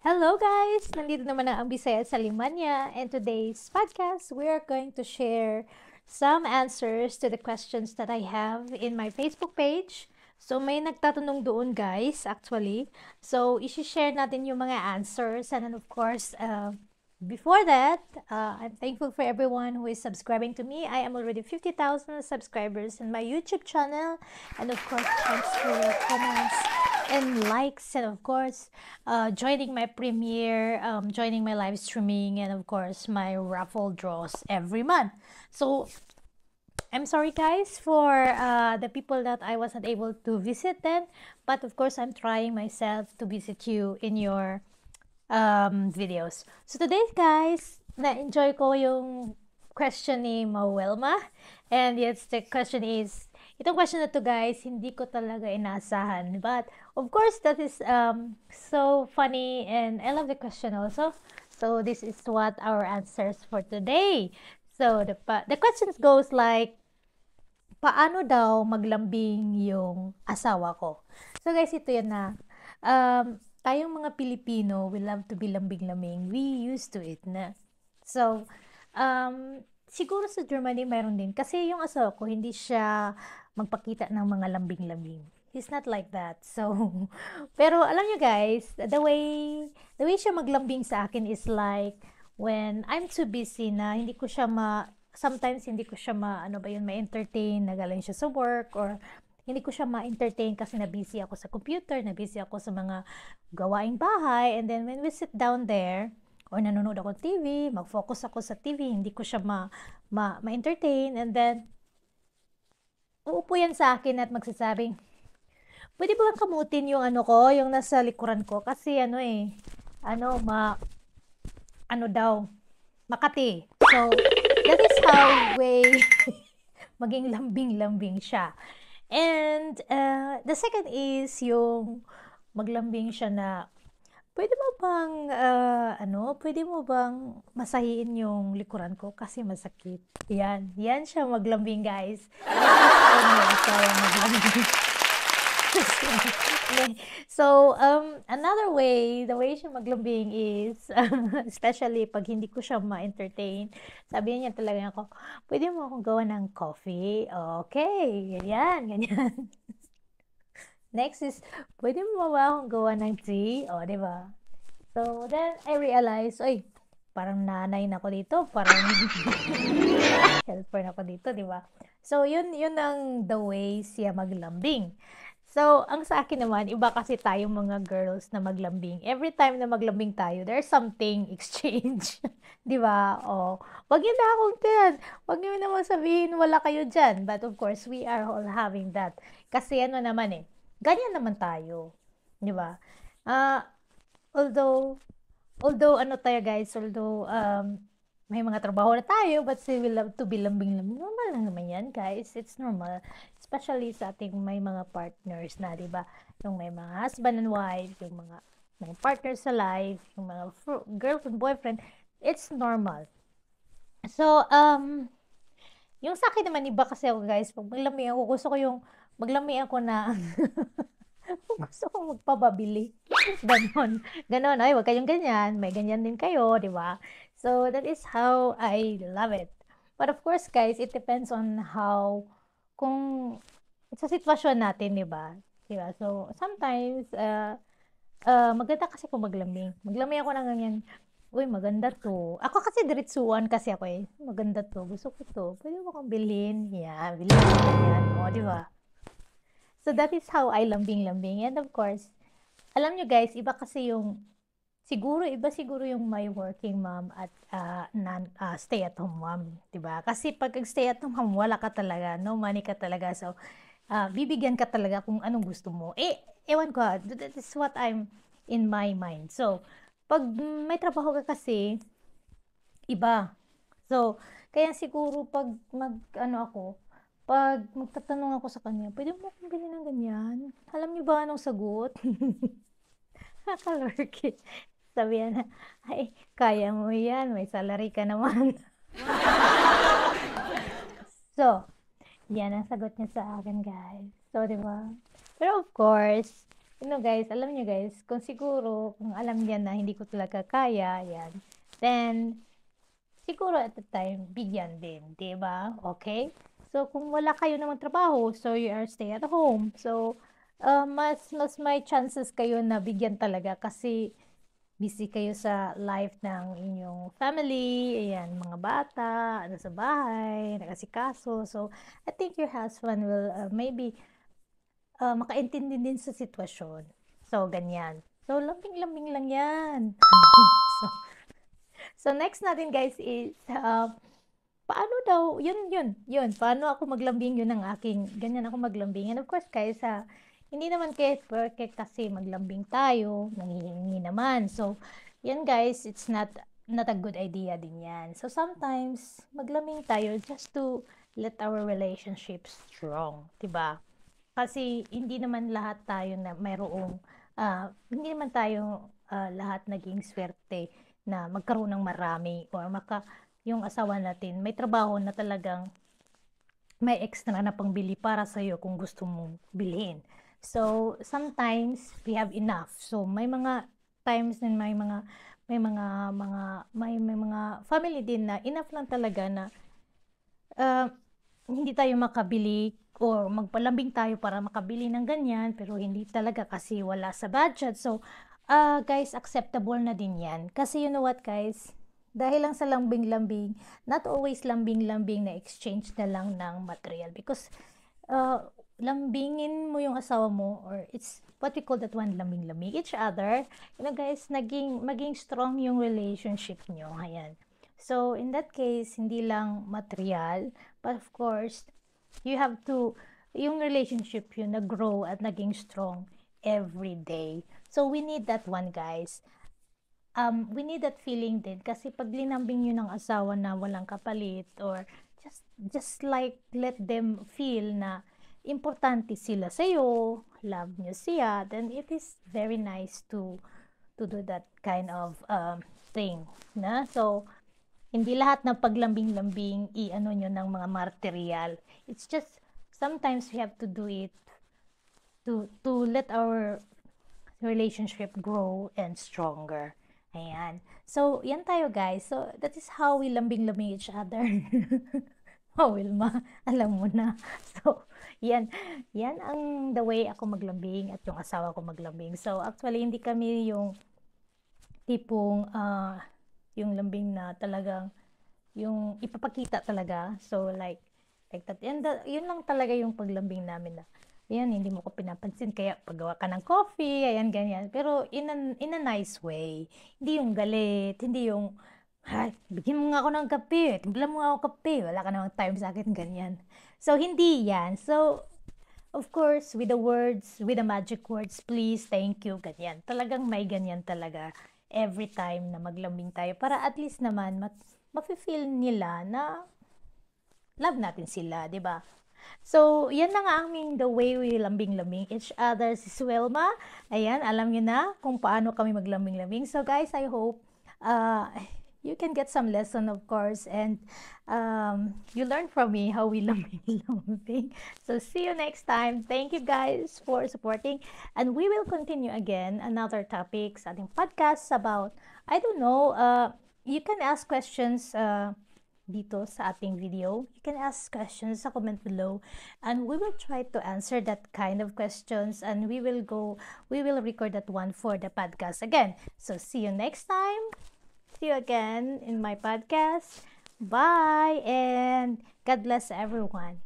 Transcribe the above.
Hello guys! Nandito naman ang Bisaya sa Limanya, and today's podcast, we are going to share some answers to the questions that I have in my Facebook page. So, may nagtatanong doon guys, actually. So, isi-share natin yung mga answers, and then of course, before that, I'm thankful for everyone who is subscribing to me. I am already 50,000 subscribers in my YouTube channel, and of course, thanks for your comments and likes, and of course joining my premiere, joining my live streaming, and of course my raffle draws every month. So I'm sorry guys for the people that I wasn't able to visit then, but of course I'm trying myself to visit you in your videos. So today guys, na-enjoy ko yung question ni Mawelma, and yes, the question is, itong question na to guys, hindi ko talaga inaasahan. But, of course, that is so funny and I love the question also. So, this is what our answers for today. So, the questions goes like, paano daw maglambing yung asawa ko? So, guys, ito yan na. Tayong mga Pilipino, we love to be lambing-lambing. We used to it na. So, siguro sa Germany mayroon din. Kasi yung asawa ko, hindi siya magpakita ng mga lambing-lambing. He's not like that. So, pero alam nyo guys, the way siya maglambing sa akin is like, when I'm too busy na, sometimes hindi ko siya ma-entertain, nagaling siya sa work, or hindi ko siya ma-entertain kasi na-busy ako sa computer, na-busy ako sa mga gawaing bahay, and then when we sit down there, or nanonood ako TV, mag-focus ako sa TV, hindi ko siya ma-entertain, and then, uupo yan sa akin at magsasabing, pwede ba bang kamutin yung yung nasa likuran ko? Kasi Makati. So, that is how maging lambing-lambing siya. And, the second is yung maglambing siya na, pwede mo bang masahiin yung likuran ko kasi masakit. Yan siya maglambing, guys. So, another way, the way siya maglambing is, especially pag hindi ko siya ma-entertain, sabi niya talaga ako, pwede mo akong gawa ng coffee? Okay, ganyan. Next is, pwede mo ba akong gawa ng tea? O, di ba? So, then, I realized, parang nanay na ako dito, parang helper na ako dito, di ba? So, yun ang the way siya maglambing. So, ang sa akin naman, iba kasi tayong mga girls na maglambing. Every time na maglambing tayo, there's something exchange. Di ba? O, wag yun na akong tiyan. Wag nyo naman sabihin wala kayo dyan. But of course, we are all having that. Kasi ganyan naman tayo. Di ba? Although tayo guys, may mga trabaho na tayo, but still we love to be lambing-lambing. Normal lang naman yan, guys. It's normal. Especially sa ating may mga partners na, di ba? Yung may mga husband and wife, yung mga partners sa life, yung mga girlfriend, boyfriend, it's normal. So, yung sa akin naman, iba kasi ako, guys. Pag maglambing ako, gusto ko yung maglambing ako na gusto ko magpababili. Ganon. Ay, wag kayong ganyan. May ganyan din kayo, di ba? So, that is how I love it. But of course, guys, it depends on kung sa sitwasyon natin, di ba? Diba? So, sometimes, maganda kasi kung maglambing. Maglambing ako ng ganyan. Uy, maganda to. Ako kasi diretsuan kasi ako eh. Maganda to. Gusto ko to. Pwede mo kong bilhin. Yeah, bilhin mo ganyan. O, di ba? So, that is how I lambing-lambing. And of course, alam nyo guys, iba siguro yung may working mom at stay-at-home mom. Diba? Kasi pag stay-at-home mom, wala ka talaga. No money ka talaga. So, bibigyan ka talaga kung anong gusto mo. Ewan ko, that is what I'm in my mind. So, pag may trabaho ka kasi, iba. So, kaya siguro pag pag magtatanong ako sa kanya, pwede mo akong bilhin ng ganyan? Alam niyo ba anong sagot? Nakalurkit. Sabi na, ay, kaya mo yan. May salary ka naman. So, yan ang sagot niya sa akin, guys. So, di ba? Pero of course, Guys, alam niyo guys, kung alam niya na hindi ko talaga kaya, yan, then, siguro at the time, bigyan din, di ba? Okay? So, kung wala kayo namang trabaho, so you are stay at home. So, mas may chances kayo na bigyan talaga kasi busy kayo sa life ng inyong family, ayan, mga bata, ano sa bahay, nakasikaso. So, I think your husband will maybe makaintindi din sa sitwasyon. So, ganyan. So, lambing-lambing lang yan. So, so next natin guys is, paano daw, yun, paano ako maglambing, yun ang aking, ganyan ako maglambing. And of course guys, hindi naman kayo perfect kasi maglambing tayo, nanghihingi naman. So, yan guys, it's not a good idea din yan. So, sometimes, maglambing tayo just to let our relationship strong, 'di ba? Kasi hindi naman lahat tayo na mayroong, hindi naman tayo lahat naging swerte na magkaroon ng marami or yung asawa natin may trabaho na talagang may extra na pangbili para sa iyo kung gusto mong bilhin. So, sometimes we have enough. So, may mga times na may mga family din na enough lang talaga na uh, hindi tayo makabili or magpalambing tayo para makabili ng ganyan pero hindi talaga kasi wala sa budget. So, guys, acceptable na din yan. Kasi you know what guys, dahil lang sa lambing-lambing, not always lambing-lambing na exchange na lang ng material because lambingin mo yung asawa mo or it's what we call that one, lambing-lambing each other. Guys, maging strong yung relationship nyo. Ayan. So, in that case, hindi lang material, but of course, you have to, yung relationship yun, nag-grow at naging strong every day. So, we need that one, guys. We need that feeling din kasi pag linambing yun ng asawa na walang kapalit or just like let them feel na importante sila sa'yo, love nyo siya, then it is very nice to do that kind of thing. Na? So, hindi lahat ng paglambing-lambing i-ano nyo ng mga material. It's just, sometimes we have to do it to let our relationship grow and stronger. Ayan. So, yan tayo guys. So, that is how we lambing-lambing each other. Oh, Wilma, alam mo na. So, yan. Yan ang the way ako maglambing at yung asawa ko maglambing. So, actually, hindi kami yung tipong, yung lambing na talagang, yung ipapakita talaga. So, like that. Yun lang talaga yung paglambing namin na, ayan, hindi mo ko pinapansin, kaya paggawa ka ng coffee, ayan, ganyan. Pero in a nice way. Hindi yung galit, hindi yung, ay, bigyan mo nga ako ng kape, timpla mo nga ako kape, wala ka namang time sa akin, ganyan. So, hindi yan. So, of course, with the words, with the magic words, please, thank you, ganyan. Talagang may ganyan talaga every time na maglambing tayo para at least naman mafe-feel nila na love natin sila, 'di ba? So, yan na nga aming the way we lambing-lambing each other. Si Swelma, ayan, alam niyo na kung paano kami maglambing-lambing. So, guys, I hope you can get some lesson, of course, and you learn from me how we lambing-lambing. So, see you next time. Thank you, guys, for supporting. And we will continue again another topic sa ating podcast about, I don't know, you can ask questions dito sa ating video. You can ask questions sa comment below and we will try to answer that kind of questions and we will record that one for the podcast again. So see you next time. See you again in my podcast. Bye and God bless everyone.